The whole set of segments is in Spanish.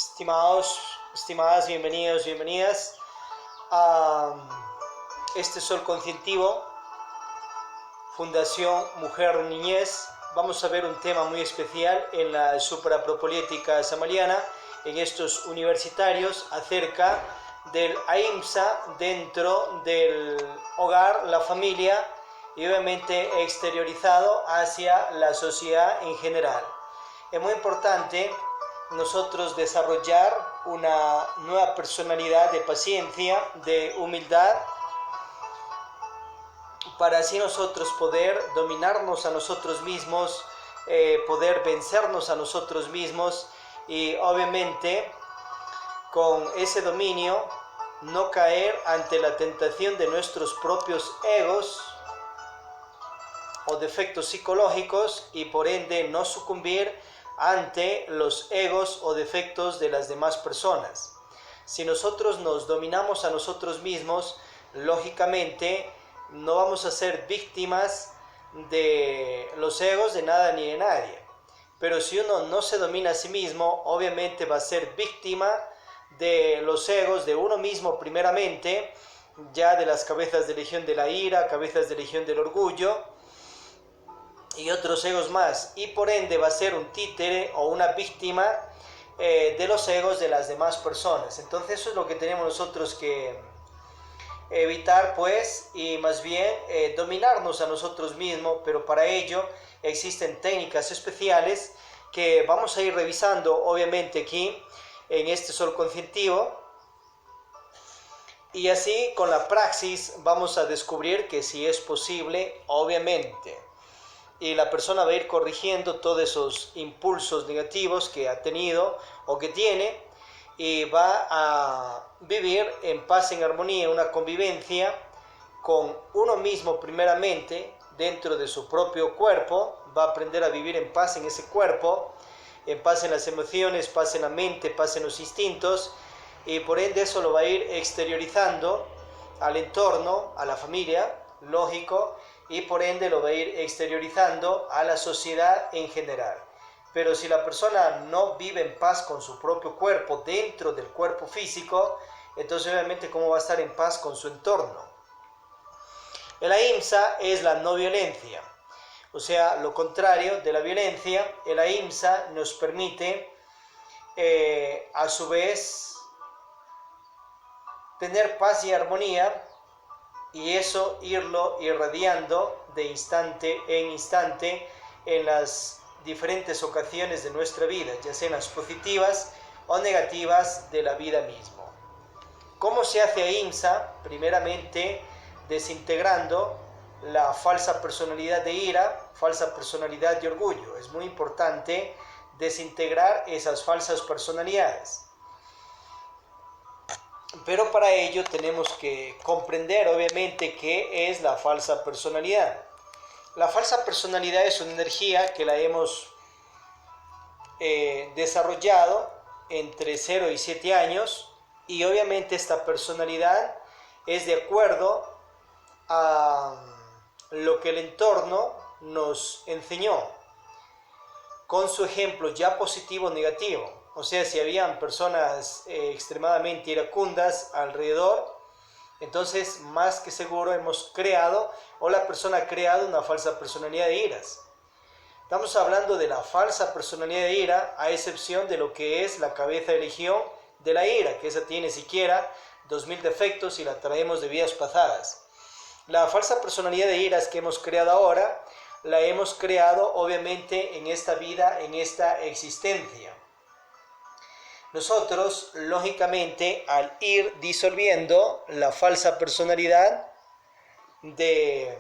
Estimadas, bienvenidos, bienvenidas a este Sol Conscientivo, Fundación Mujer Niñez. Vamos a ver un tema muy especial en la suprapropolítica samaliana, en estos universitarios, acerca del ahimsa dentro del hogar, la familia, y obviamente exteriorizado hacia la sociedad en general. Es muy importante nosotros desarrollar una nueva personalidad de paciencia, de humildad, para así nosotros poder dominarnos a nosotros mismos, poder vencernos a nosotros mismos y obviamente con ese dominio no caer ante la tentación de nuestros propios egos o defectos psicológicos y por ende no sucumbir ante los egos o defectos de las demás personas. Si nosotros nos dominamos a nosotros mismos, lógicamente no vamos a ser víctimas de los egos de nada ni de nadie. Pero si uno no se domina a sí mismo, obviamente va a ser víctima de los egos de uno mismo primeramente, ya de las cabezas de legión de la ira, cabezas de legión del orgullo, y otros egos más, y por ende va a ser un títere o una víctima de los egos de las demás personas. Entonces eso es lo que tenemos nosotros que evitar, pues, y más bien dominarnos a nosotros mismos, pero para ello existen técnicas especiales que vamos a ir revisando obviamente aquí en este Sol Conscientivo, y así con la praxis vamos a descubrir que sí es posible, obviamente. Y la persona va a ir corrigiendo todos esos impulsos negativos que ha tenido o que tiene y va a vivir en paz, en armonía, en una convivencia con uno mismo primeramente, dentro de su propio cuerpo. Va a aprender a vivir en paz en ese cuerpo, en paz en las emociones, paz en la mente, paz en los instintos, y por ende eso lo va a ir exteriorizando al entorno, a la familia, lógico, y por ende lo va a ir exteriorizando a la sociedad en general. Pero si la persona no vive en paz con su propio cuerpo, dentro del cuerpo físico, entonces obviamente cómo va a estar en paz con su entorno. El ahimsa es la no violencia, o sea, lo contrario de la violencia. El ahimsa nos permite a su vez tener paz y armonía, y eso irlo irradiando de instante en instante en las diferentes ocasiones de nuestra vida, ya sean las positivas o negativas de la vida misma. ¿Cómo se hace ahimsa? Primeramente desintegrando la falsa personalidad de ira, falsa personalidad de orgullo. Es muy importante desintegrar esas falsas personalidades. Pero para ello tenemos que comprender obviamente qué es la falsa personalidad. La falsa personalidad es una energía que la hemos desarrollado entre 0 y 7 años, y obviamente esta personalidad es de acuerdo a lo que el entorno nos enseñó, con su ejemplo ya positivo o negativo. O sea, si habían personas extremadamente iracundas alrededor, entonces más que seguro hemos creado, o la persona ha creado, una falsa personalidad de iras. Estamos hablando de la falsa personalidad de ira, a excepción de lo que es la cabeza de legión de la ira, que esa tiene siquiera 2000 defectos y la traemos de vidas pasadas. La falsa personalidad de iras que hemos creado ahora, la hemos creado obviamente en esta vida, en esta existencia. Nosotros, lógicamente, al ir disolviendo la falsa personalidad de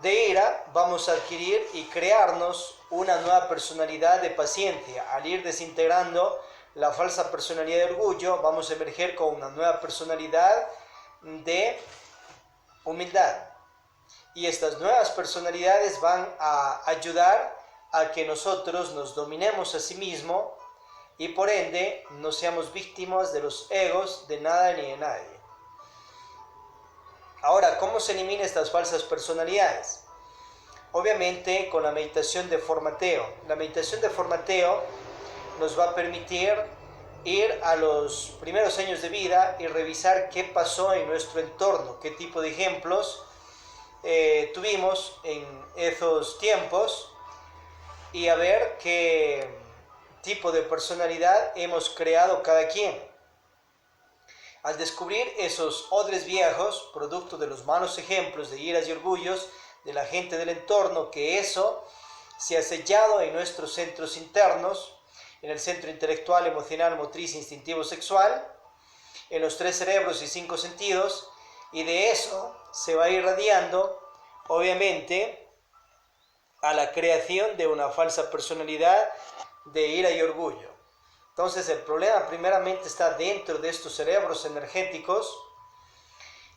ira, vamos a adquirir y crearnos una nueva personalidad de paciencia. Al ir desintegrando la falsa personalidad de orgullo, vamos a emerger con una nueva personalidad de humildad. Y estas nuevas personalidades van a ayudar a que nosotros nos dominemos a sí mismos y por ende no seamos víctimas de los egos de nada ni de nadie. Ahora, ¿cómo se eliminan estas falsas personalidades? Obviamente con la meditación de formateo. La meditación de formateo nos va a permitir ir a los primeros años de vida y revisar qué pasó en nuestro entorno, qué tipo de ejemplos tuvimos en esos tiempos y a ver qué tipo de personalidad hemos creado cada quien. Al descubrir esos odres viejos, producto de los malos ejemplos de iras y orgullos de la gente del entorno, que eso se ha sellado en nuestros centros internos, en el centro intelectual, emocional, motriz, instintivo, sexual, en los 3 cerebros y 5 sentidos, y de eso se va irradiando, obviamente, a la creación de una falsa personalidad de ira y orgullo. Entonces el problema primeramente está dentro de estos cerebros energéticos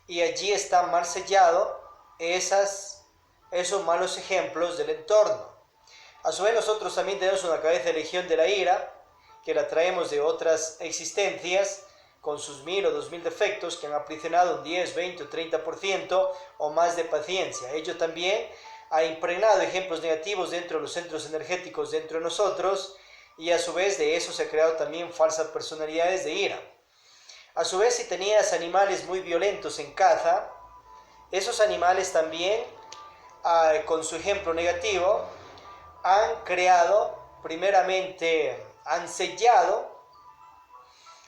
y allí está mal sellado esos malos ejemplos del entorno. A su vez nosotros también tenemos una cabeza de legión de la ira, que la traemos de otras existencias, con sus 1000 o 2000 defectos, que han aprisionado un 10, 20 o 30% o más de paciencia. Ello también ha impregnado ejemplos negativos dentro de los centros energéticos dentro de nosotros, y a su vez de eso se ha creado también falsas personalidades de ira. A su vez, si tenías animales muy violentos en caza, esos animales también, con su ejemplo negativo, han creado, primeramente, han sellado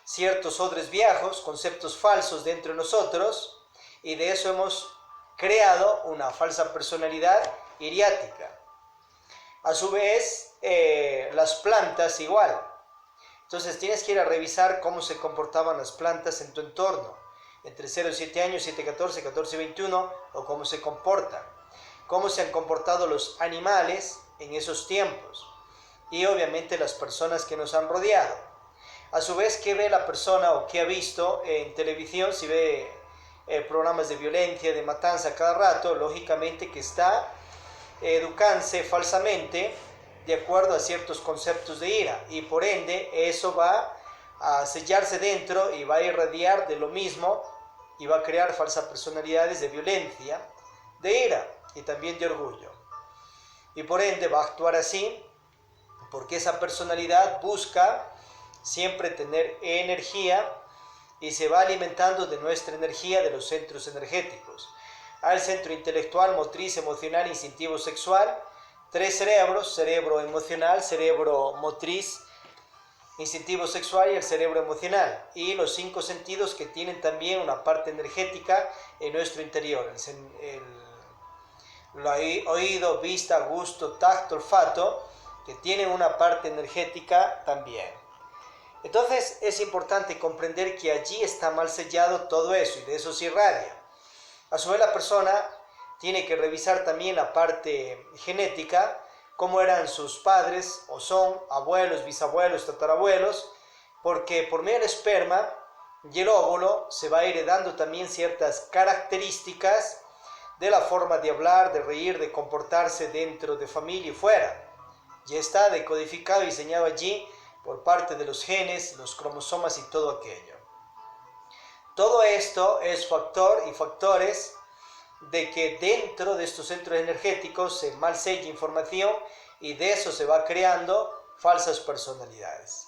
ciertos odres viejos, conceptos falsos dentro de nosotros, y de eso hemos creado una falsa personalidad iriática. A su vez, las plantas igual. Entonces tienes que ir a revisar cómo se comportaban las plantas en tu entorno, entre 0 y 7 años, 7, 14, 14, 21, o cómo se comportan, cómo se han comportado los animales en esos tiempos, y obviamente las personas que nos han rodeado. A su vez, ¿qué ve la persona o qué ha visto en televisión? Si ve programas de violencia, de matanza cada rato, lógicamente que está educándose falsamente de acuerdo a ciertos conceptos de ira, y por ende eso va a sellarse dentro y va a irradiar de lo mismo y va a crear falsas personalidades de violencia, de ira y también de orgullo, y por ende va a actuar así porque esa personalidad busca siempre tener energía y se va alimentando de nuestra energía de los centros energéticos. Al centro intelectual, motriz, emocional, instintivo, sexual, 3 cerebros, cerebro emocional, cerebro motriz, instintivo sexual y el cerebro emocional, y los 5 sentidos que tienen también una parte energética en nuestro interior, el oído, vista, gusto, tacto, olfato, que tienen una parte energética también. Entonces es importante comprender que allí está mal sellado todo eso y de eso se irradia. A su vez la persona tiene que revisar también la parte genética, cómo eran sus padres o son abuelos, bisabuelos, tatarabuelos, porque por medio del esperma y el óvulo se va heredando también ciertas características de la forma de hablar, de reír, de comportarse dentro de familia y fuera. Ya está decodificado y diseñado allí por parte de los genes, los cromosomas y todo aquello. Todo esto es factor y factores de que dentro de estos centros energéticos se mal sella información y de eso se va creando falsas personalidades.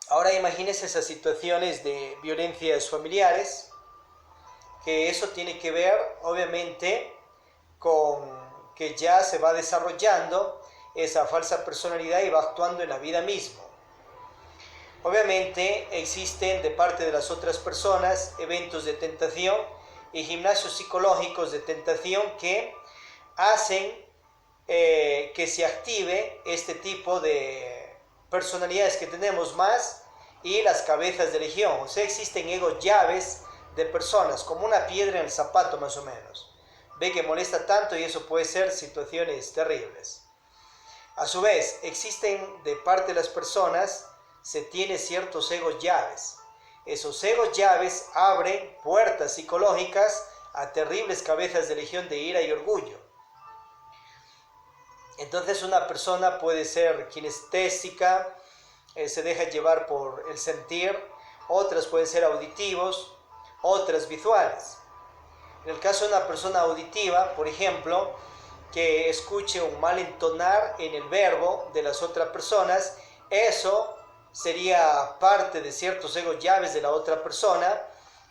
Ahora imagínense esas situaciones de violencias familiares, que eso tiene que ver obviamente con que ya se va desarrollando esa falsa personalidad y va actuando en la vida misma. Obviamente existen de parte de las otras personas eventos de tentación y gimnasios psicológicos de tentación que hacen que se active este tipo de personalidades que tenemos más y las cabezas de legión. O sea, existen egos llaves de personas, como una piedra en el zapato más o menos. Ve que molesta tanto y eso puede ser situaciones terribles. A su vez, existen de parte de las personas, se tiene ciertos egos llaves. Esos egos llaves abren puertas psicológicas a terribles cabezas de legión de ira y orgullo. Entonces una persona puede ser kinestésica, se deja llevar por el sentir, otras pueden ser auditivos, otras visuales. En el caso de una persona auditiva, por ejemplo, que escuche un mal entonar en el verbo de las otras personas. Eso sería parte de ciertos egos llaves de la otra persona,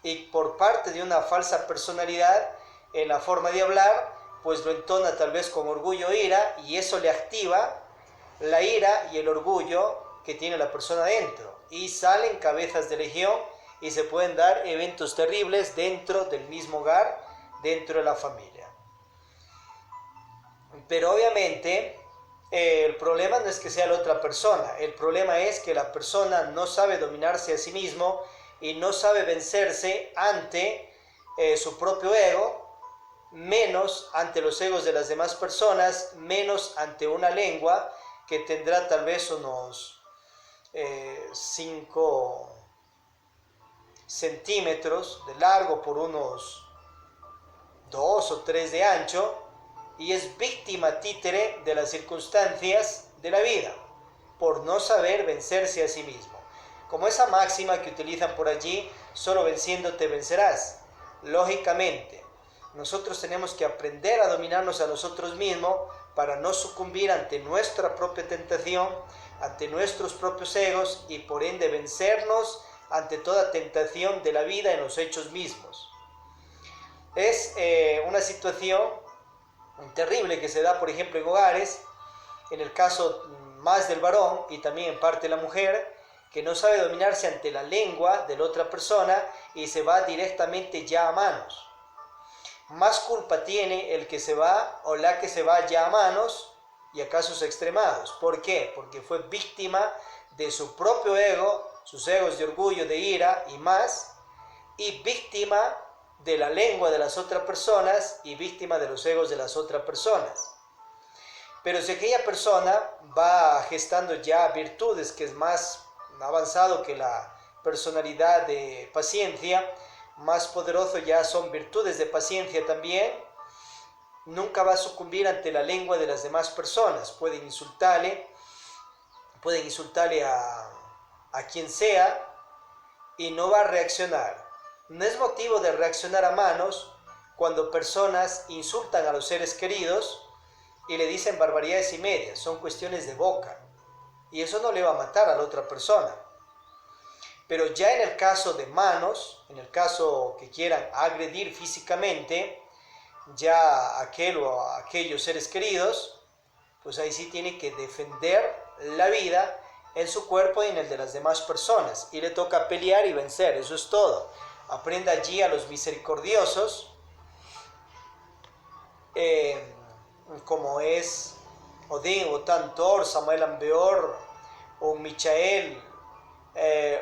y por parte de una falsa personalidad en la forma de hablar, pues lo entona tal vez con orgullo o ira, y eso le activa la ira y el orgullo que tiene la persona dentro, y salen cabezas de legión y se pueden dar eventos terribles dentro del mismo hogar, dentro de la familia. Pero obviamente el problema no es que sea la otra persona, el problema es que la persona no sabe dominarse a sí mismo y no sabe vencerse ante su propio ego, menos ante los egos de las demás personas, menos ante una lengua que tendrá tal vez unos 5 centímetros de largo por unos 2 o 3 de ancho, y es víctima títere de las circunstancias de la vida por no saber vencerse a sí mismo. Como esa máxima que utilizan por allí, solo venciéndote vencerás. Lógicamente, nosotros tenemos que aprender a dominarnos a nosotros mismos para no sucumbir ante nuestra propia tentación, ante nuestros propios egos, y por ende vencernos ante toda tentación de la vida en los hechos mismos. Es una situación terrible que se da, por ejemplo, en hogares, en el caso más del varón y también en parte de la mujer, que no sabe dominarse ante la lengua de la otra persona y se va directamente ya a manos. Más culpa tiene el que se va o la que se va ya a manos y a casos extremados. ¿Por qué? Porque fue víctima de su propio ego, sus egos de orgullo, de ira y más, y víctima de la lengua de las otras personas y víctima de los egos de las otras personas. Pero si aquella persona va gestando ya virtudes, que es más avanzado que la personalidad de paciencia, más poderoso ya son virtudes de paciencia también, nunca va a sucumbir ante la lengua de las demás personas. Pueden insultarle a quien sea y no va a reaccionar. No es motivo de reaccionar a manos cuando personas insultan a los seres queridos y le dicen barbaridades y medias. Son cuestiones de boca y eso no le va a matar a la otra persona. Pero ya en el caso de manos, en el caso que quieran agredir físicamente ya aquel o aquellos seres queridos, pues ahí sí tiene que defender la vida en su cuerpo y en el de las demás personas, y le toca pelear y vencer. Eso es todo. Aprenda allí a los misericordiosos, como es Odín, Otán, Thor, Samael Ambeor, o Michael,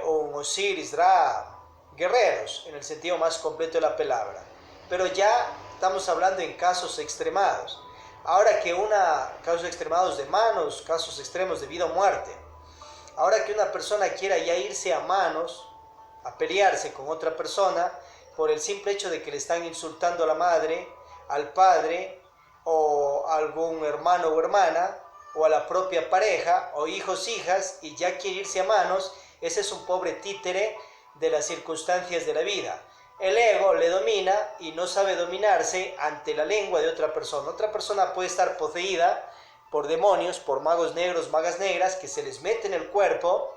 o Osiris, Ra, guerreros en el sentido más completo de la palabra. Pero ya estamos hablando en casos extremados. Ahora que casos extremados de manos, casos extremos de vida o muerte. Ahora que una persona quiera ya irse a manos, a pelearse con otra persona, por el simple hecho de que le están insultando a la madre, al padre, o a algún hermano o hermana, o a la propia pareja, o hijos, hijas, y ya quiere irse a manos, ese es un pobre títere de las circunstancias de la vida. El ego le domina y no sabe dominarse ante la lengua de otra persona. Otra persona puede estar poseída por demonios, por magos negros, magas negras, que se les mete en el cuerpo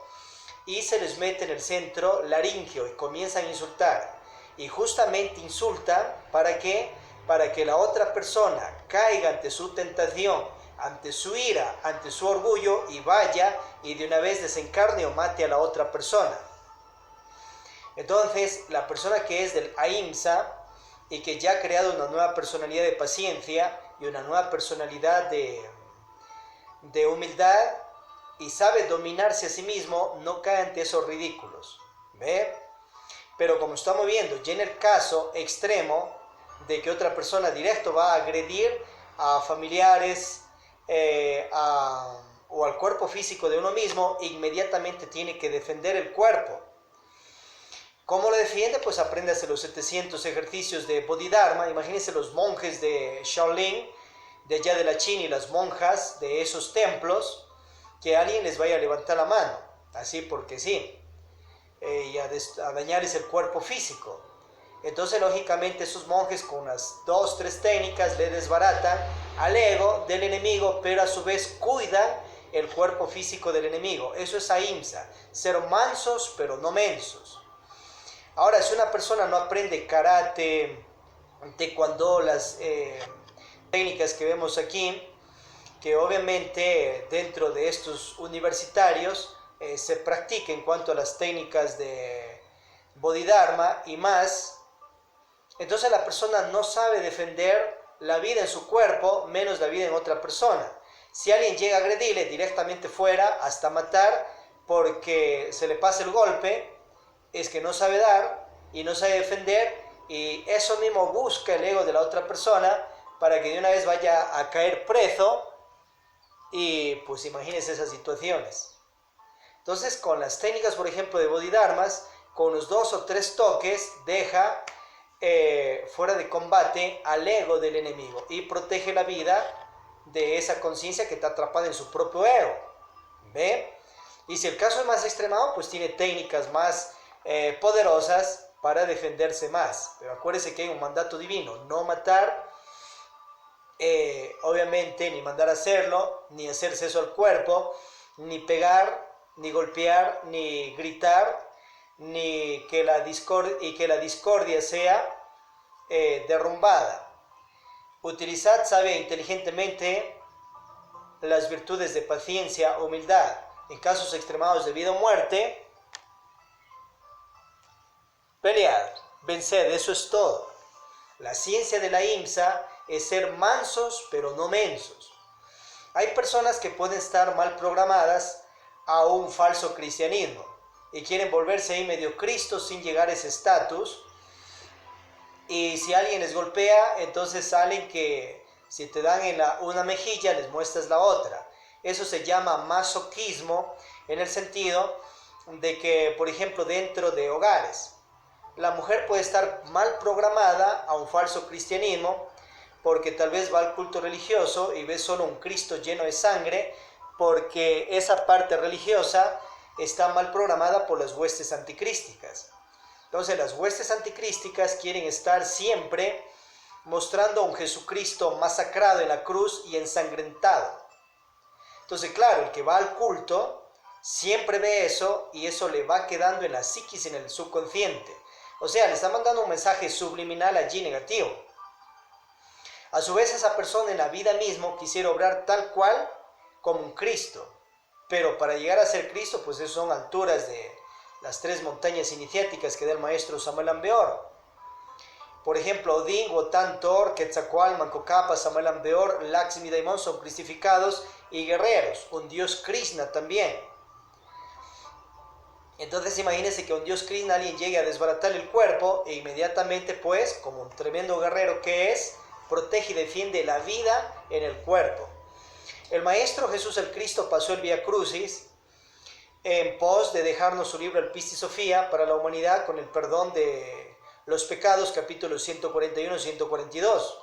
y se les mete en el centro laríngeo y comienzan a insultar. Y justamente insultan, ¿para qué? Para que la otra persona caiga ante su tentación, ante su ira, ante su orgullo, y vaya y de una vez desencarne o mate a la otra persona. Entonces, la persona que es del Ahimsa y que ya ha creado una nueva personalidad de paciencia y una nueva personalidad de humildad y sabe dominarse a sí mismo, no cae ante esos ridículos. ¿Ve? Pero como estamos viendo, ya en el caso extremo de que otra persona directo va a agredir a familiares o al cuerpo físico de uno mismo, inmediatamente tiene que defender el cuerpo. ¿Cómo lo defiende? Pues aprende a hacer los 700 ejercicios de Bodhidharma. Imagínense los monjes de Shaolin, de allá de la China, y las monjas de esos templos, que alguien les vaya a levantar la mano, así porque sí, y a dañarles el cuerpo físico. Entonces, lógicamente, esos monjes con unas 2, 3 técnicas le desbaratan al ego del enemigo, pero a su vez cuidan el cuerpo físico del enemigo. Eso es ahimsa, ser mansos pero no mensos. Ahora, si una persona no aprende karate, taekwondo, las técnicas que vemos aquí, que obviamente dentro de estos universitarios se practica en cuanto a las técnicas de Bodhidharma y más, entonces la persona no sabe defender la vida en su cuerpo, menos la vida en otra persona. Si alguien llega a agredirle directamente fuera, hasta matar, porque se le pasa el golpe, es que no sabe dar y no sabe defender, y eso mismo busca el ego de la otra persona para que de una vez vaya a caer preso, y pues imagínense esas situaciones. Entonces, con las técnicas, por ejemplo, de Bodhidharmas, con los 2 o 3 toques, deja fuera de combate al ego del enemigo y protege la vida de esa conciencia que está atrapada en su propio ego. ¿Ve? Y si el caso es más extremado, pues tiene técnicas más poderosas para defenderse más. Pero acuérdense que hay un mandato divino: no matar, obviamente, ni mandar a hacerlo, ni hacerse eso al cuerpo, ni pegar, ni golpear, ni gritar, ni que la discordia sea derrumbada. Utilizad, sabe, inteligentemente las virtudes de paciencia, humildad. En casos extremados de vida o muerte, pelead, venced, eso es todo. La ciencia de la ahimsa es ser mansos pero no mensos. Hay personas que pueden estar mal programadas a un falso cristianismo y quieren volverse ahí medio Cristo sin llegar a ese estatus. Y si alguien les golpea, entonces salen que si te dan en una mejilla, les muestras la otra. Eso se llama masoquismo, en el sentido de que, por ejemplo, dentro de hogares, la mujer puede estar mal programada a un falso cristianismo, porque tal vez va al culto religioso y ve solo un Cristo lleno de sangre, porque esa parte religiosa está mal programada por las huestes anticrísticas. Entonces las huestes anticrísticas quieren estar siempre mostrando a un Jesucristo masacrado en la cruz y ensangrentado. Entonces, claro, el que va al culto siempre ve eso, y eso le va quedando en la psiquis, en el subconsciente. O sea, le está mandando un mensaje subliminal allí negativo. A su vez, esa persona en la vida mismo quisiera obrar tal cual como un Cristo. Pero para llegar a ser Cristo, pues esas son alturas de las 3 montañas iniciáticas que da el maestro Samuel Ambeor. Por ejemplo, Odín, Wotan, Thor, Quetzalcóatl, Manco-Cápac, Samuel Ambeor, Lakshmi, Daimon son crucificados y guerreros. Un dios Krishna también. Entonces imagínense que un dios Krishna, alguien llegue a desbaratar el cuerpo e inmediatamente, pues, como un tremendo guerrero que es, protege y defiende la vida en el cuerpo. El Maestro Jesús el Cristo pasó el Vía Crucis en pos de dejarnos su libro El Pistis Sophia para la humanidad con el perdón de los pecados, capítulos 141 y 142,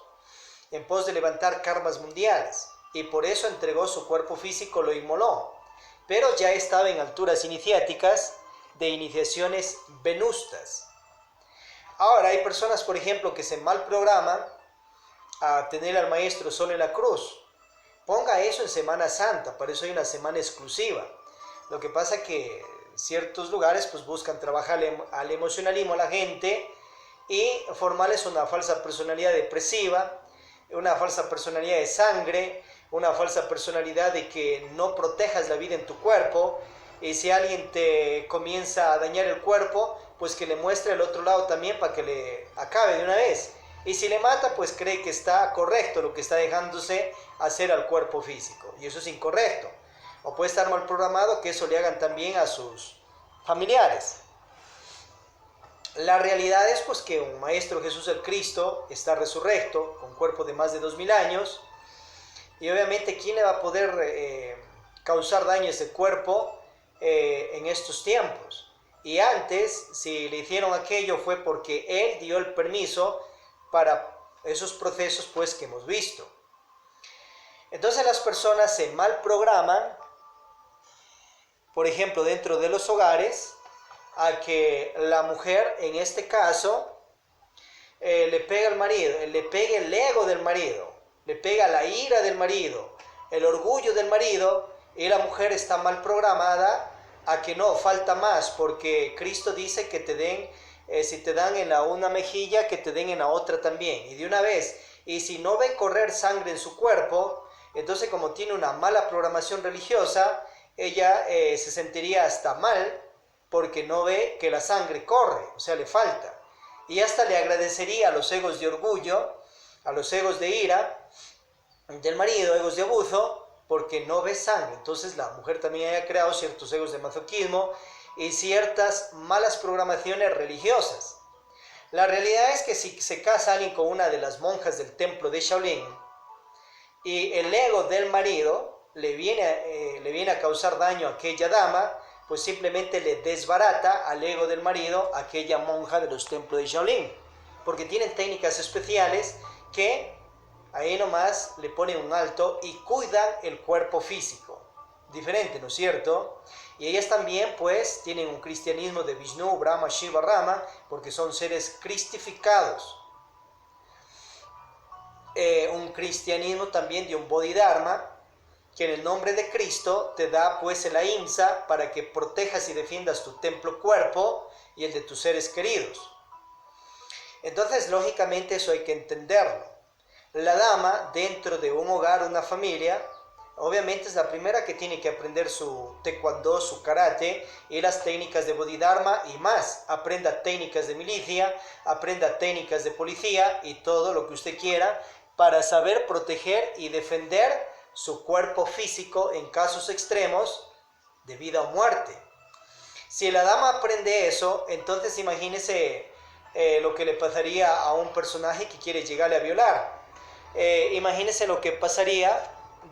en pos de levantar karmas mundiales, y por eso entregó su cuerpo físico, lo inmoló, pero ya estaba en alturas iniciáticas de iniciaciones venustas. Ahora hay personas, por ejemplo, que se mal programan a tener al maestro solo en la cruz. Ponga eso en Semana Santa, para eso hay una semana exclusiva. Lo que pasa es que ciertos lugares pues buscan trabajar al emocionalismo a la gente y formarles una falsa personalidad depresiva, una falsa personalidad de sangre, una falsa personalidad de que no protejas la vida en tu cuerpo, y si alguien te comienza a dañar el cuerpo, pues que le muestre el otro lado también para que le acabe de una vez. Y si le mata, pues cree que está correcto lo que está dejándose hacer al cuerpo físico, y eso es incorrecto. O puede estar mal programado que eso le hagan también a sus familiares. La realidad es pues que un Maestro Jesús el Cristo está resurrecto, con cuerpo de más de 2000 años, y obviamente ¿quién le va a poder causar daño a ese cuerpo en estos tiempos? Y antes, si le hicieron aquello, fue porque Él dio el permiso para esos procesos pues que hemos visto. Entonces las personas se mal programan, por ejemplo, dentro de los hogares, a que la mujer, en este caso, le pega al marido, le pegue el ego del marido. le pega la ira del marido, el orgullo del marido, y la mujer está mal programada a que no, falta más, porque Cristo dice que te den, si te dan en la una mejilla, que te den en la otra también, y de una vez. Y si no ve correr sangre en su cuerpo, entonces como tiene una mala programación religiosa, ella se sentiría hasta mal, porque no ve que la sangre corre, o sea, le falta. Y hasta le agradecería a los egos de orgullo, a los egos de ira del marido, egos de abuso, porque no ve sangre. Entonces la mujer también haya creado ciertos egos de masoquismo y ciertas malas programaciones religiosas. La realidad es que si se casa alguien con una de las monjas del templo de Shaolin y el ego del marido le viene a causar daño a aquella dama, pues simplemente le desbarata al ego del marido aquella monja de los templos de Shaolin, porque tienen técnicas especiales que ahí nomás le ponen un alto y cuidan el cuerpo físico. Diferente, ¿no es cierto? Y ellas también pues tienen un cristianismo de Vishnu, Brahma, Shiva, Rama, porque son seres cristificados. Un cristianismo también de un Bodhidharma, que en el nombre de Cristo te da pues el ahimsa para que protejas y defiendas tu templo cuerpo y el de tus seres queridos. Entonces, lógicamente eso hay que entenderlo. La dama dentro de un hogar, una familia, obviamente es la primera que tiene que aprender su taekwondo, su karate y las técnicas de Bodhidharma y más. Aprenda técnicas de milicia, aprenda técnicas de policía y todo lo que usted quiera para saber proteger y defender su cuerpo físico en casos extremos de vida o muerte. Si la dama aprende eso, entonces imagínese lo que le pasaría a un personaje que quiere llegarle a violar. Imagínese lo que pasaría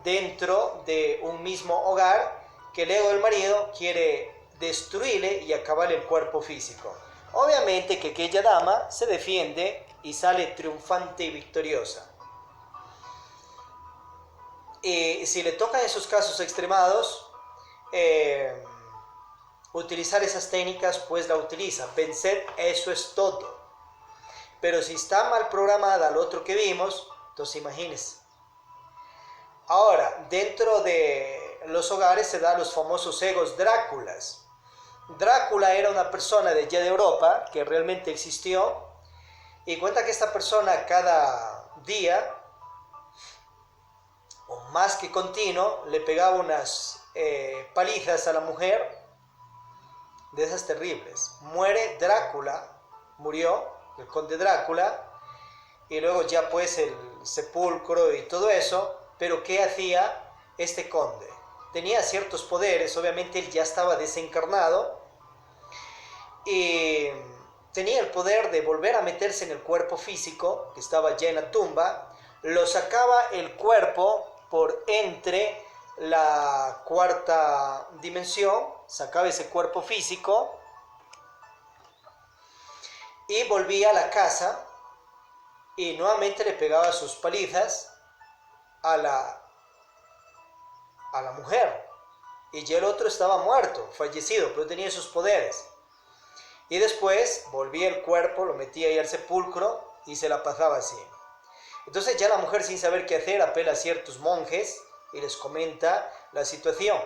dentro de un mismo hogar, que el ego del marido quiere destruirle y acabarle el cuerpo físico. Obviamente que aquella dama se defiende y sale triunfante y victoriosa. Y si le tocan esos casos extremados, utilizar esas técnicas, pues la utiliza. Vencer, eso es todo. Pero si está mal programada lo otro que vimos, entonces imagínense. Ahora, dentro de los hogares se dan los famosos egos Dráculas. Drácula era una persona de allá de Europa que realmente existió, y cuenta que esta persona cada día, o más que continuo, le pegaba unas palizas a la mujer, de esas terribles. Muere Drácula, murió el conde Drácula, y luego ya pues el sepulcro y todo eso. Pero ¿qué hacía este conde? Tenía ciertos poderes, obviamente él ya estaba desencarnado, y tenía el poder de volver a meterse en el cuerpo físico, que estaba ya en la tumba, lo sacaba el cuerpo por entre la cuarta dimensión, sacaba ese cuerpo físico y volvía a la casa y nuevamente le pegaba sus palizas a la mujer, y ya el otro estaba muerto, fallecido, pero tenía esos poderes. Y después volvía el cuerpo, lo metía ahí al sepulcro y se la pasaba así. Entonces ya la mujer, sin saber qué hacer, apela a ciertos monjes y les comenta la situación.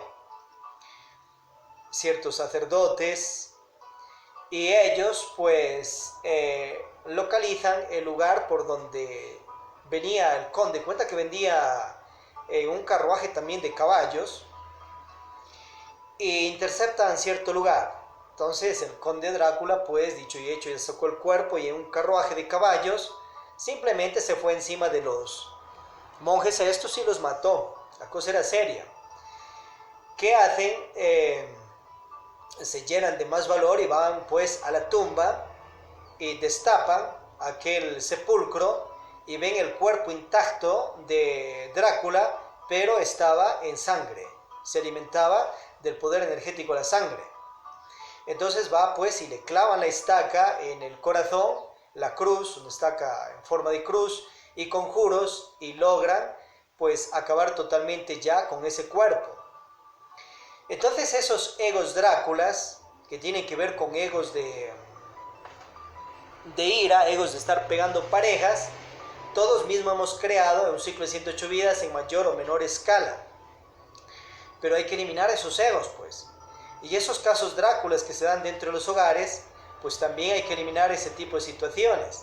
Ciertos sacerdotes, y ellos pues localizan el lugar por donde venía el conde. Cuenta que vendía un carruaje también de caballos, e interceptan cierto lugar. Entonces el conde Drácula, pues dicho y hecho, ya sacó el cuerpo y en un carruaje de caballos simplemente se fue encima de los monjes a estos y los mató. La cosa era seria. ¿Qué hacen? Se llenan de más valor y van pues a la tumba y destapan aquel sepulcro y ven el cuerpo intacto de Drácula, pero estaba en sangre, se alimentaba del poder energético de la sangre. Entonces va pues y le clavan la estaca en el corazón, la cruz, una estaca en forma de cruz, y conjuros, y logran pues acabar totalmente ya con ese cuerpo. Entonces esos egos Dráculas, que tienen que ver con egos de ira, egos de estar pegando parejas, todos mismos hemos creado en un ciclo de 108 vidas en mayor o menor escala. Pero hay que eliminar esos egos, pues. Y esos casos Dráculas que se dan dentro de los hogares, pues también hay que eliminar ese tipo de situaciones.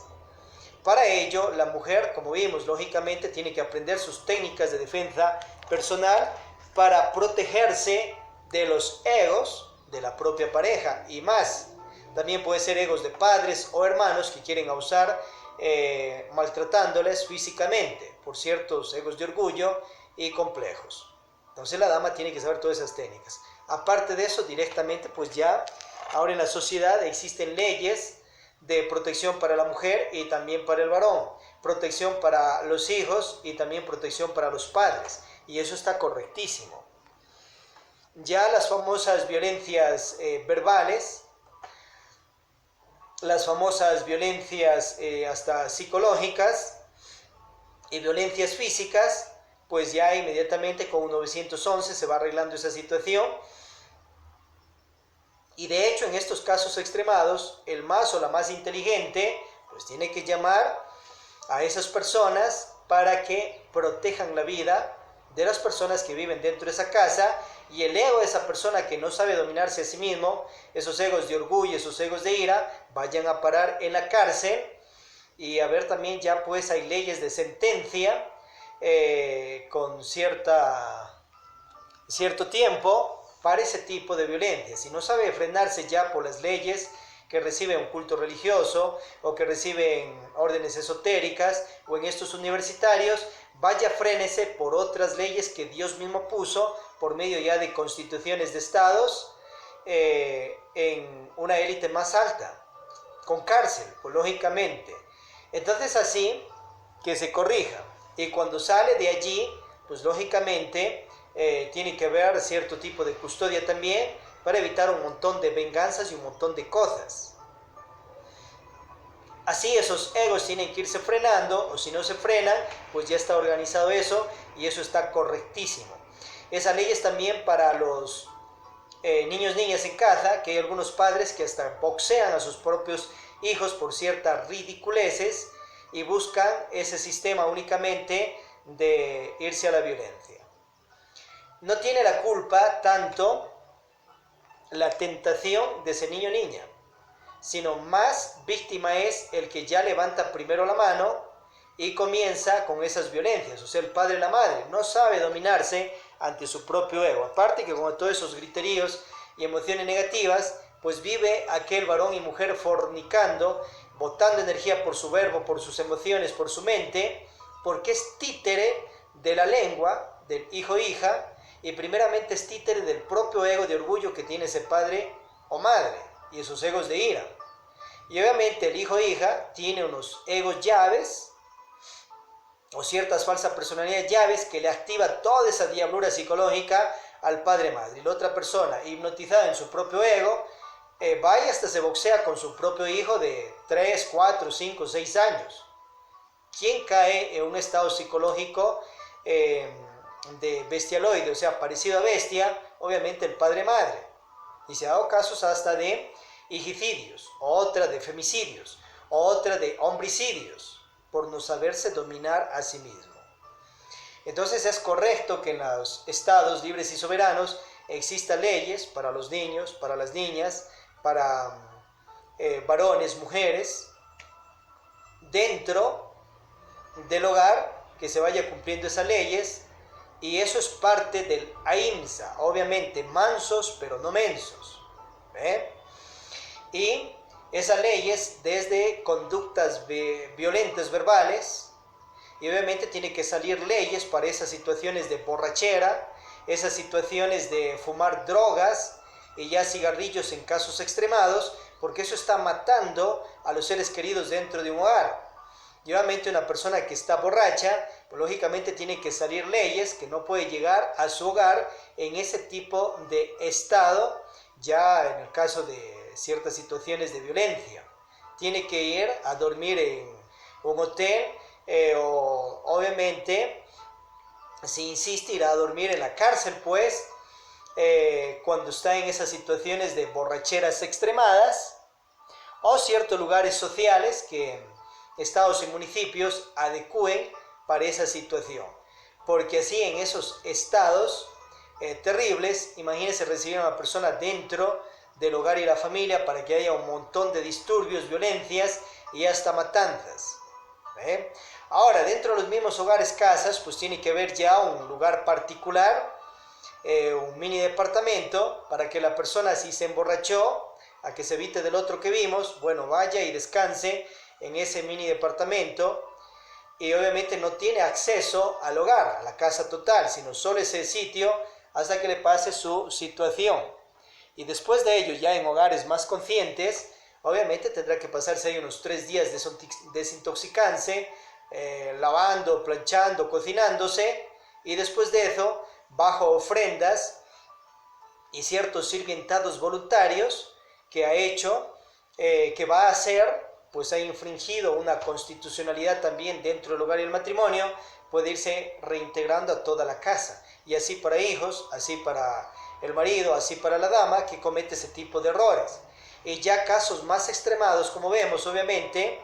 Para ello, la mujer, como vimos, lógicamente tiene que aprender sus técnicas de defensa personal para protegerse de los egos de la propia pareja y más. También puede ser egos de padres o hermanos que quieren abusar maltratándoles físicamente por ciertos egos de orgullo y complejos. Entonces la dama tiene que saber todas esas técnicas. Aparte de eso, directamente, pues ya ahora en la sociedad existen leyes de protección para la mujer y también para el varón, protección para los hijos y también protección para los padres, y eso está correctísimo. Ya las famosas violencias verbales, las famosas violencias hasta psicológicas y violencias físicas, pues ya inmediatamente con 911 se va arreglando esa situación. Y de hecho, en estos casos extremados, el más o la más inteligente, pues tiene que llamar a esas personas para que protejan la vida de las personas que viven dentro de esa casa, y el ego de esa persona que no sabe dominarse a sí mismo, esos egos de orgullo, esos egos de ira, vayan a parar en la cárcel. Y a ver, también ya pues hay leyes de sentencia con cierto tiempo para ese tipo de violencia. Si no sabe frenarse ya por las leyes que recibe un culto religioso o que reciben órdenes esotéricas o en estos universitarios, vaya, frénese por otras leyes que Dios mismo puso por medio ya de constituciones de estados en una élite más alta, con cárcel, pues lógicamente. Entonces así que se corrija, y cuando sale de allí, pues lógicamente tiene que haber cierto tipo de custodia también para evitar un montón de venganzas y un montón de cosas. Así esos egos tienen que irse frenando, o si no se frenan, pues ya está organizado eso, y eso está correctísimo. Esa ley es también para los niños, niñas en casa, que hay algunos padres que hasta boxean a sus propios hijos por ciertas ridiculeces y buscan ese sistema únicamente de irse a la violencia. No tiene la culpa tanto la tentación de ese niño o niña, sino más víctima es el que ya levanta primero la mano y comienza con esas violencias. O sea, el padre y la madre no sabe dominarse ante su propio ego. Aparte que con todos esos griteríos y emociones negativas, pues vive aquel varón y mujer fornicando, botando energía por su verbo, por sus emociones, por su mente, porque es títere de la lengua del hijo o hija, y primeramente es títere del propio ego de orgullo que tiene ese padre o madre y esos egos de ira. Y obviamente el hijo o hija tiene unos egos llaves o ciertas falsas personalidades llaves que le activa toda esa diablura psicológica al padre o madre. Y la otra persona, hipnotizada en su propio ego, va y hasta se boxea con su propio hijo de 3, 4, 5, 6 años. ¿Quién cae en un estado psicológico de bestialoide, o sea, parecido a bestia? Obviamente el padre-madre. Y se ha dado casos hasta de hijicidios, otra de femicidios, otra de homicidios, por no saberse dominar a sí mismo. Entonces es correcto que en los estados libres y soberanos existan leyes para los niños, para las niñas, para varones, mujeres, dentro del hogar, que se vaya cumpliendo esas leyes, y eso es parte del ahimsa, obviamente mansos pero no mensos. Y esas leyes desde conductas violentas verbales, y obviamente tiene que salir leyes para esas situaciones de borrachera, esas situaciones de fumar drogas y ya cigarrillos en casos extremados, porque eso está matando a los seres queridos dentro de un hogar. Y obviamente una persona que está borracha, pues lógicamente tiene que salir leyes que no puede llegar a su hogar en ese tipo de estado, ya en el caso de ciertas situaciones de violencia. Tiene que ir a dormir en un hotel o obviamente, si insiste, irá a dormir en la cárcel, pues, cuando está en esas situaciones de borracheras extremadas, o ciertos lugares sociales que estados y municipios adecúen para esa situación. Porque así en esos estados terribles, imagínense recibir a una persona dentro del hogar y la familia para que haya un montón de disturbios, violencias y hasta matanzas. Ahora, dentro de los mismos hogares, casas, pues tiene que haber ya un lugar particular, un mini departamento, para que la persona, si se emborrachó, a que se evite del otro que vimos, bueno, vaya y descanse en ese mini departamento, y obviamente no tiene acceso al hogar, a la casa total, sino solo ese sitio hasta que le pase su situación. Y después de ello, ya en hogares más conscientes, obviamente tendrá que pasarse ahí unos 3 días desintoxicándose, lavando, planchando, cocinándose, y después de eso, bajo ofrendas y ciertos sirvientados voluntarios que ha hecho, que va a hacer, pues ha infringido una constitucionalidad también dentro del hogar y el matrimonio, puede irse reintegrando a toda la casa. Y así para hijos, así para el marido, así para la dama que comete ese tipo de errores. Y ya casos más extremados, como vemos, obviamente,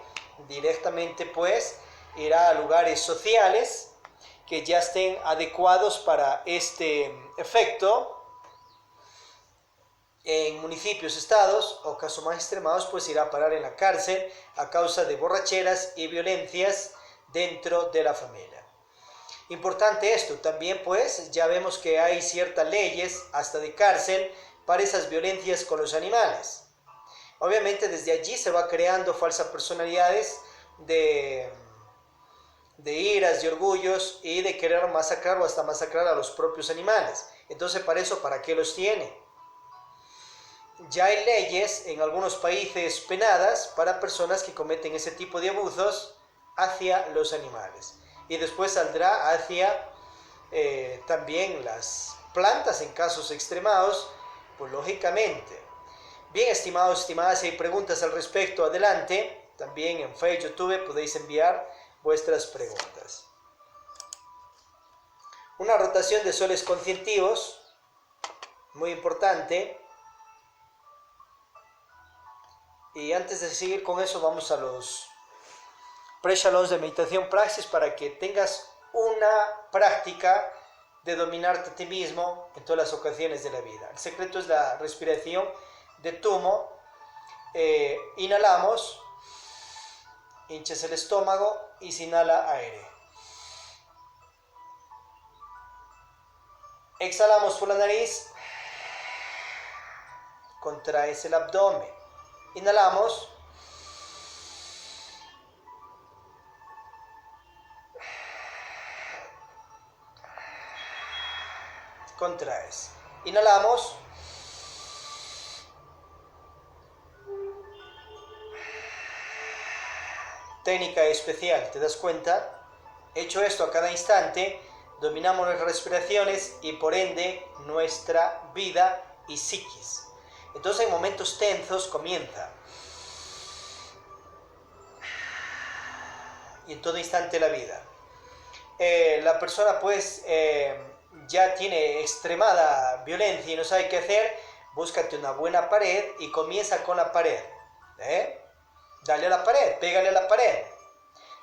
directamente pues irá a lugares sociales que ya estén adecuados para este efecto. En municipios, estados o casos más extremados, pues irá a parar en la cárcel a causa de borracheras y violencias dentro de la familia. Importante esto, también pues ya vemos que hay ciertas leyes hasta de cárcel para esas violencias con los animales. Obviamente desde allí se va creando falsas personalidades de iras, de orgullos y de querer masacrar o hasta masacrar a los propios animales. Entonces para eso, ¿para qué los tiene? Ya hay leyes en algunos países penadas para personas que cometen ese tipo de abusos hacia los animales. Y después saldrá hacia también las plantas en casos extremados, pues lógicamente. Bien, estimados, estimadas, si hay preguntas al respecto, adelante. También en Facebook, YouTube podéis enviar vuestras preguntas. Una rotación de soles conscientivos, muy importante. Y antes de seguir con eso, vamos a los pre-shalons de meditación praxis para que tengas una práctica de dominarte a ti mismo en todas las ocasiones de la vida. El secreto es la respiración de Tumo. Inhalamos, hinchas el estómago y se inhala aire. Exhalamos por la nariz, contraes el abdomen. Inhalamos. Contraes. Inhalamos. Técnica especial, ¿te das cuenta? Hecho esto a cada instante, dominamos nuestras respiraciones y por ende nuestra vida y psiquis. Entonces en momentos tensos comienza. Y en todo instante la vida. La persona pues ya tiene extremada violencia y no sabe qué hacer. Búscate una buena pared y comienza con la pared. Dale a la pared, pégale a la pared.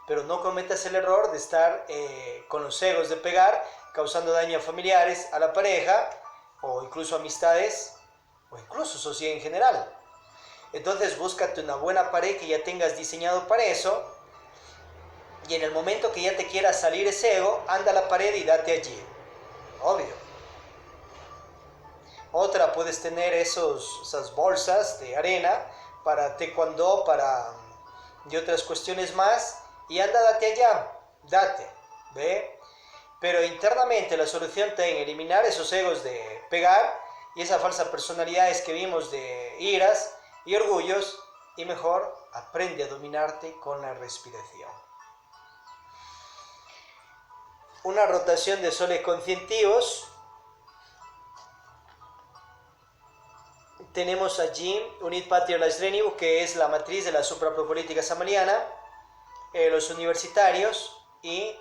Pero no cometas el error de estar con los egos de pegar, causando daño a familiares, a la pareja o incluso amistades o incluso sociedad en general. Entonces búscate una buena pared que ya tengas diseñado para eso, y en el momento que ya te quieras salir ese ego, anda a la pared y date allí. Obvio. Otra, puedes tener esas bolsas de arena para taekwondo, y otras cuestiones más, y anda, date allá, date, ¿ve? Pero internamente la solución está en eliminar esos egos de pegar y esas falsas personalidades que vimos de iras y orgullos, y mejor aprende a dominarte con la respiración. Una rotación de soles conscientivos. Tenemos allí Unit Patria Lasrenibu, que es la matriz de la suprapropolítica samaliana, los universitarios y,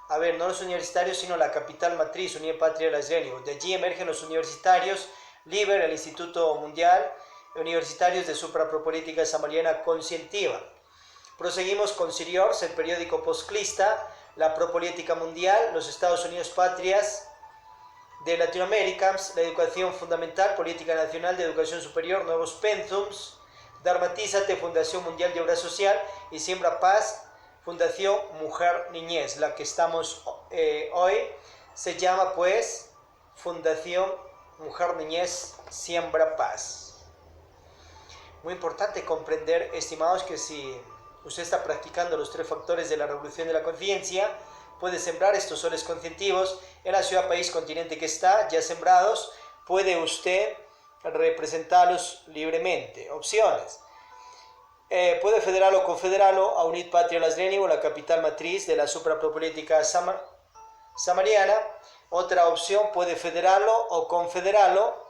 no los universitarios, sino la capital matriz, Unit Patria Lasrenibu. De allí emergen los universitarios, LIBER, el Instituto Mundial, universitarios de suprapropolítica samaliana conscientiva. Proseguimos con Siriors, el periódico postclista, la propolítica mundial, los Estados Unidos patrias de Latinoamérica, la educación fundamental, política nacional de educación superior, nuevos pensums, Dharmatízate, Fundación Mundial de Obra Social, y Siembra Paz, Fundación Mujer Niñez. La que estamos hoy se llama pues Fundación Mujer Niñez Siembra Paz. Muy importante comprender, estimados, que si usted está practicando los 3 factores de la revolución de la conciencia, puede sembrar estos soles conscientivos en la ciudad, país, continente que está ya sembrados. Puede usted representarlos libremente. Opciones: puede federarlo o confederarlo a Unit Patria Las Lenin, la capital matriz de la suprapropolítica samariana. Otra opción: puede federarlo o confederarlo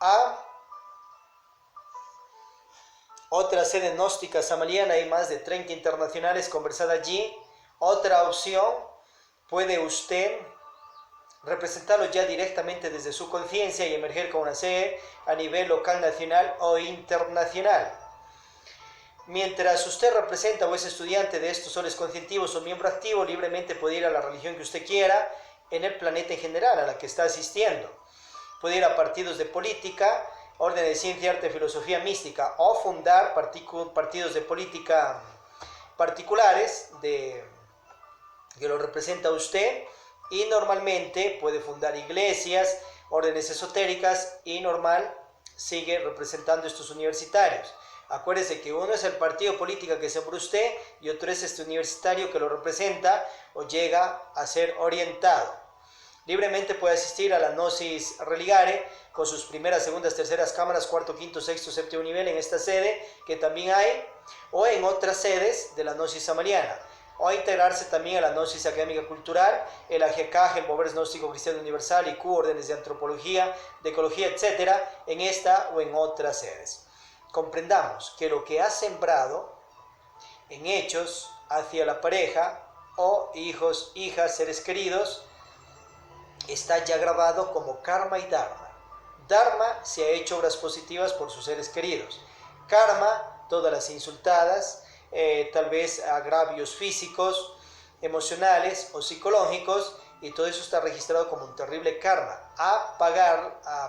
a otra sede gnóstica samariana. Hay más de 30 internacionales conversadas allí. Otra opción: puede usted representarlo ya directamente desde su conciencia y emerger con una sede a nivel local, nacional o internacional. Mientras usted representa o es estudiante de estos soles conscientivos o miembro activo, libremente puede ir a la religión que usted quiera en el planeta en general a la que está asistiendo. Puede ir a partidos de política, orden de ciencia, arte, filosofía, mística, o fundar partidos de política particulares que lo representa a usted. Y normalmente puede fundar iglesias, órdenes esotéricas, y normal sigue representando estos universitarios. Acuérdese que uno es el partido político que sembró usted y otro es este universitario que lo representa o llega a ser orientado. Libremente puede asistir a la Gnosis Religare con sus primeras, segundas, terceras cámaras, cuarto, quinto, sexto, séptimo nivel en esta sede que también hay, o en otras sedes de la Gnosis Samariana, o a integrarse también a la Gnosis Académica Cultural, el AGK, el Mover Gnóstico Cristiano Universal, IQ, órdenes de antropología, de ecología, etc., en esta o en otras sedes. Comprendamos que lo que ha sembrado en hechos hacia la pareja o hijos, hijas, seres queridos, está ya grabado como karma y dharma. Dharma se ha hecho obras positivas por sus seres queridos. Karma, todas las insultadas, tal vez agravios físicos, emocionales o psicológicos, y todo eso está registrado como un terrible karma. A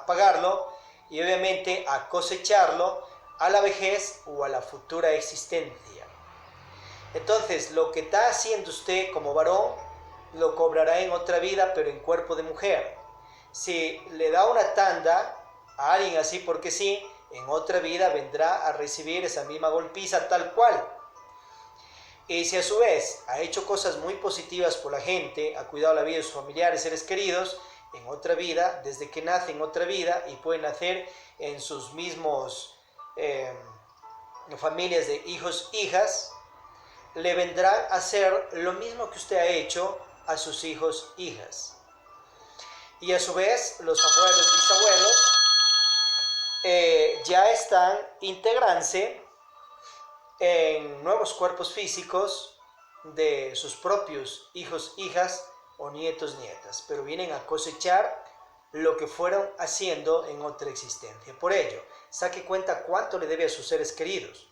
pagarlo y obviamente a cosecharlo a la vejez o a la futura existencia. Entonces, lo que está haciendo usted como varón lo cobrará en otra vida, pero en cuerpo de mujer. Si le da una tanda a alguien así porque sí, en otra vida vendrá a recibir esa misma golpiza tal cual. Y si a su vez ha hecho cosas muy positivas por la gente, ha cuidado la vida de sus familiares, seres queridos, en otra vida, desde que nace en otra vida, y puede nacer en sus mismos familias de hijos, hijas, le vendrán a hacer lo mismo que usted ha hecho a sus hijos, hijas. Y a su vez, los abuelos, bisabuelos, ya están integrándose en nuevos cuerpos físicos de sus propios hijos, hijas o nietos, nietas, pero vienen a cosechar lo que fueron haciendo en otra existencia. Por ello, saque cuenta cuánto le debe a sus seres queridos.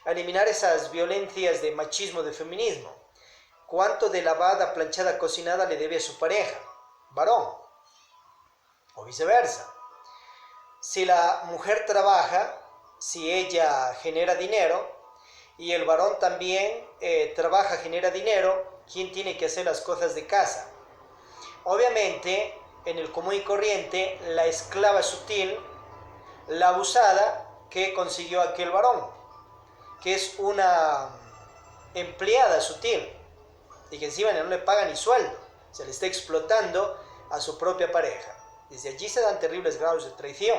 A eliminar esas violencias de machismo, de feminismo. Cuánto de lavada, planchada, cocinada le debe a su pareja, varón, o viceversa. Si la mujer trabaja, si ella genera dinero, y el varón también trabaja, genera dinero, ¿quién tiene que hacer las cosas de casa? Obviamente, en el común y corriente, la esclava sutil, la abusada que consiguió aquel varón, que es una empleada sutil, y que encima no le paga ni sueldo, se le está explotando a su propia pareja. Desde allí se dan terribles grados de traición.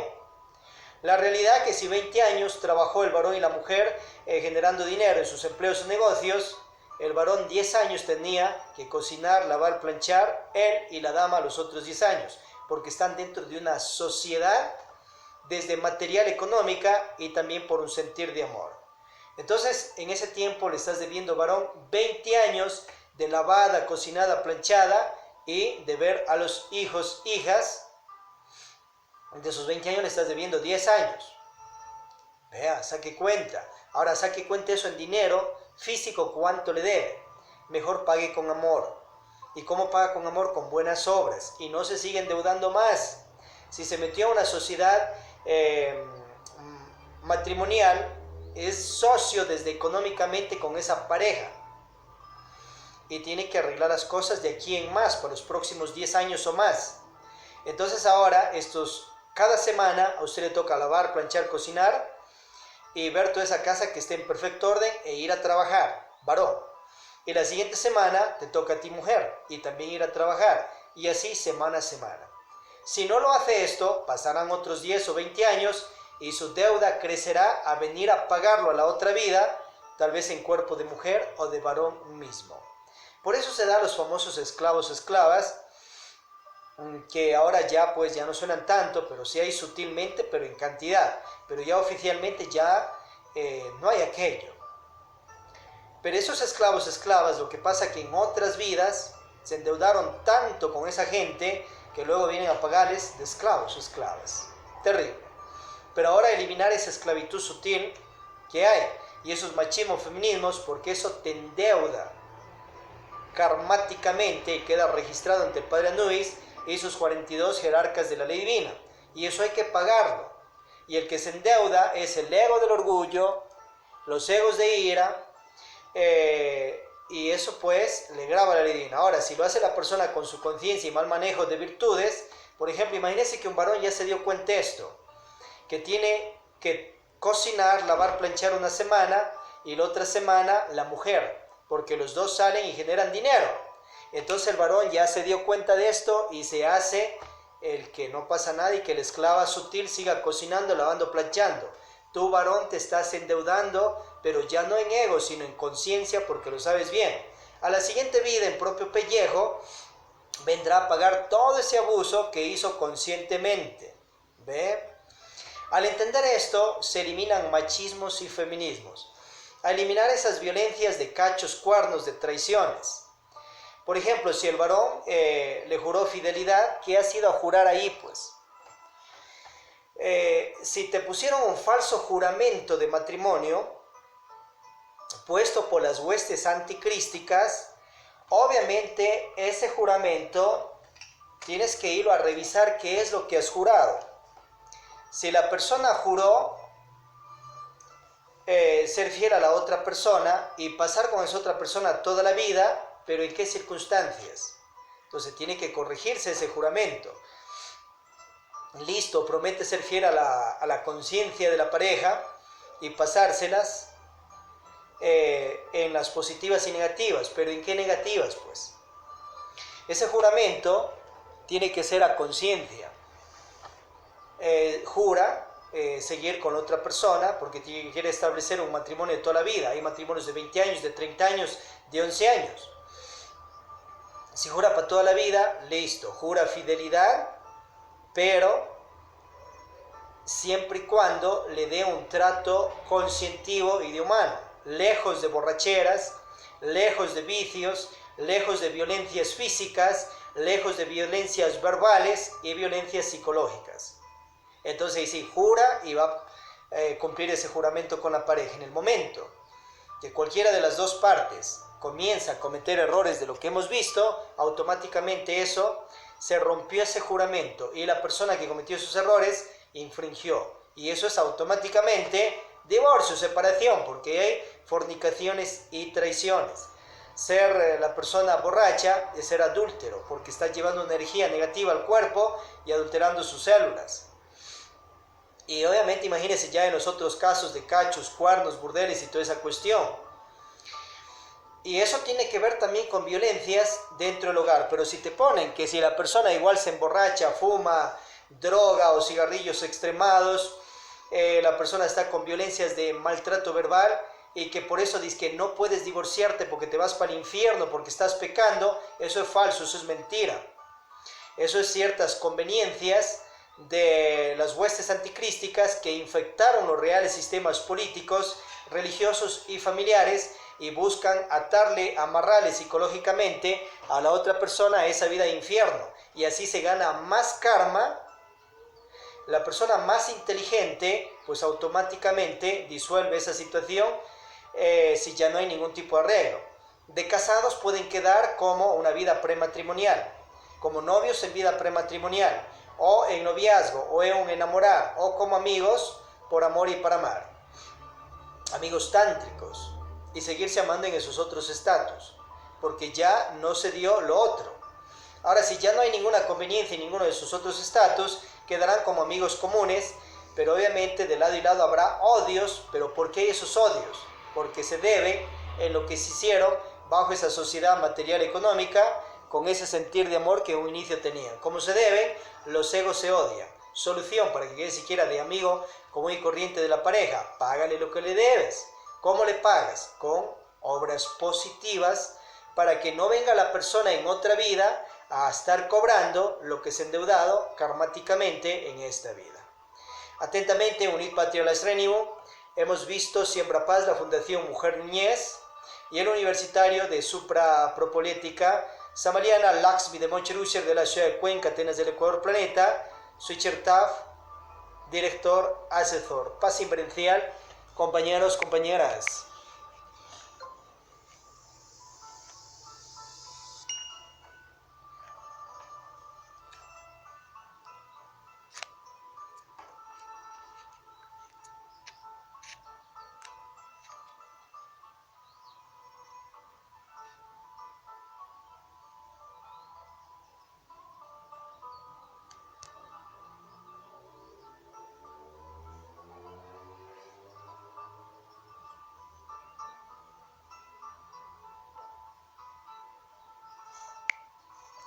La realidad es que si 20 años trabajó el varón y la mujer generando dinero en sus empleos o negocios, el varón 10 años tenía que cocinar, lavar, planchar, él y la dama los otros 10 años, porque están dentro de una sociedad desde material, económica y también por un sentir de amor. Entonces, en ese tiempo le estás debiendo, varón, 20 años de lavada, cocinada, planchada, y de ver a los hijos, hijas. De esos 20 años le estás debiendo 10 años. Vea, saque cuenta. Ahora saque cuenta eso en dinero físico, cuánto le debe. Mejor pague con amor. ¿Y cómo paga con amor? Con buenas obras. Y no se sigue endeudando más. Si se metió a una sociedad matrimonial, es socio desde económicamente con esa pareja. Y tiene que arreglar las cosas de aquí en más, por los próximos 10 años o más. Entonces ahora, cada semana a usted le toca lavar, planchar, cocinar y ver toda esa casa que esté en perfecto orden e ir a trabajar, varón. Y la siguiente semana te toca a ti, mujer, y también ir a trabajar. Y así semana a semana. Si no lo hace esto, pasarán otros 10 o 20 años y su deuda crecerá a venir a pagarlo a la otra vida, tal vez en cuerpo de mujer o de varón mismo. Por eso se dan los famosos esclavos, esclavas, que ahora ya pues ya no suenan tanto, pero sí hay sutilmente, pero en cantidad. Pero ya oficialmente ya no hay aquello. Pero esos esclavos, esclavas, lo que pasa es que en otras vidas se endeudaron tanto con esa gente que luego vienen a pagarles de esclavos, esclavas. Terrible. Pero ahora eliminar esa esclavitud sutil que hay y esos machismos, feminismos, porque eso te endeuda karmáticamente y queda registrado ante el Padre Anubis y sus 42 jerarcas de la ley divina. Y eso hay que pagarlo. Y el que se endeuda es el ego del orgullo, los egos de ira, y eso pues le graba la ley divina. Ahora, si lo hace la persona con su conciencia y mal manejo de virtudes, por ejemplo, imagínense que un varón ya se dio cuenta de esto, que tiene que cocinar, lavar, planchar una semana y la otra semana la mujer, porque los dos salen y generan dinero. Entonces el varón ya se dio cuenta de esto y se hace el que no pasa nada y que la esclava sutil siga cocinando, lavando, planchando. Tú, varón, te estás endeudando, pero ya no en ego, sino en conciencia, porque lo sabes bien. A la siguiente vida, en propio pellejo, vendrá a pagar todo ese abuso que hizo conscientemente. ¿Ve? Al entender esto, se eliminan machismos y feminismos. A eliminar esas violencias de cachos, cuernos, de traiciones. Por ejemplo, si el varón le juró fidelidad, ¿qué ha sido a jurar ahí, pues? Si te pusieron un falso juramento de matrimonio, puesto por las huestes anticrísticas, obviamente ese juramento tienes que irlo a revisar qué es lo que has jurado. Si la persona juró ser fiel a la otra persona y pasar con esa otra persona toda la vida, pero ¿en qué circunstancias? Entonces tiene que corregirse ese juramento. Listo, promete ser fiel a la conciencia de la pareja y pasárselas en las positivas y negativas. ¿Pero en qué negativas, pues? Ese juramento tiene que ser a conciencia. Jura seguir con otra persona porque quiere establecer un matrimonio de toda la vida. Hay matrimonios de 20 años, de 30 años, de 11 años. Si jura para toda la vida, listo, jura fidelidad, pero siempre y cuando le dé un trato conscientivo y de humano, lejos de borracheras, lejos de vicios, lejos de violencias físicas, lejos de violencias verbales y violencias psicológicas. Entonces, si jura y va a cumplir ese juramento con la pareja, en el momento que cualquiera de las dos partes comienza a cometer errores de lo que hemos visto, automáticamente eso se rompió ese juramento y la persona que cometió esos errores infringió. Y eso es automáticamente divorcio, separación, porque hay fornicaciones y traiciones. Ser la persona borracha es ser adúltero, porque está llevando una energía negativa al cuerpo y adulterando sus células. Y obviamente imagínense ya en los otros casos de cachos, cuernos, burdeles y toda esa cuestión. Y eso tiene que ver también con violencias dentro del hogar. Pero si te ponen que si la persona igual se emborracha, fuma, droga o cigarrillos extremados, la persona está con violencias de maltrato verbal y que por eso dice que no puedes divorciarte porque te vas para el infierno, porque estás pecando, eso es falso, eso es mentira. Eso es ciertas conveniencias de las huestes anticrísticas que infectaron los reales sistemas políticos, religiosos y familiares y buscan atarle, amarrarle psicológicamente a la otra persona a esa vida de infierno. Y así se gana más karma, La persona más inteligente, pues automáticamente disuelve esa situación si ya no hay ningún tipo de arreglo. De casados pueden quedar como una vida prematrimonial, como novios en vida prematrimonial, o en noviazgo, o en un enamorar, o como amigos por amor y para amar. Amigos tántricos, y seguirse amando en esos otros estatus, porque ya no se dio lo otro. Ahora, si ya no hay ninguna conveniencia en ninguno de sus otros estatus, quedarán como amigos comunes, pero obviamente de lado y lado habrá odios. ¿Pero por qué esos odios? Porque se deben en lo que se hicieron bajo esa sociedad material económica, con ese sentir de amor que en un inicio tenían. Como se deben, los egos se odian. Solución para que quede siquiera de amigo común y corriente de la pareja: págale lo que le debes. ¿Cómo le pagas? Con obras positivas, para que no venga la persona en otra vida a estar cobrando lo que se ha endeudado karmáticamente en esta vida. Atentamente, Unit Patria La Srenivo. Hemos visto Siembra Paz, la Fundación Mujer Niñez, y el universitario de Supra Propolética, Samariana Laxmi de Moncherusher, de la ciudad de Cuenca, Atenas del Ecuador Planeta, Suichertaf, director asesor. Paz inverencial, compañeros, compañeras.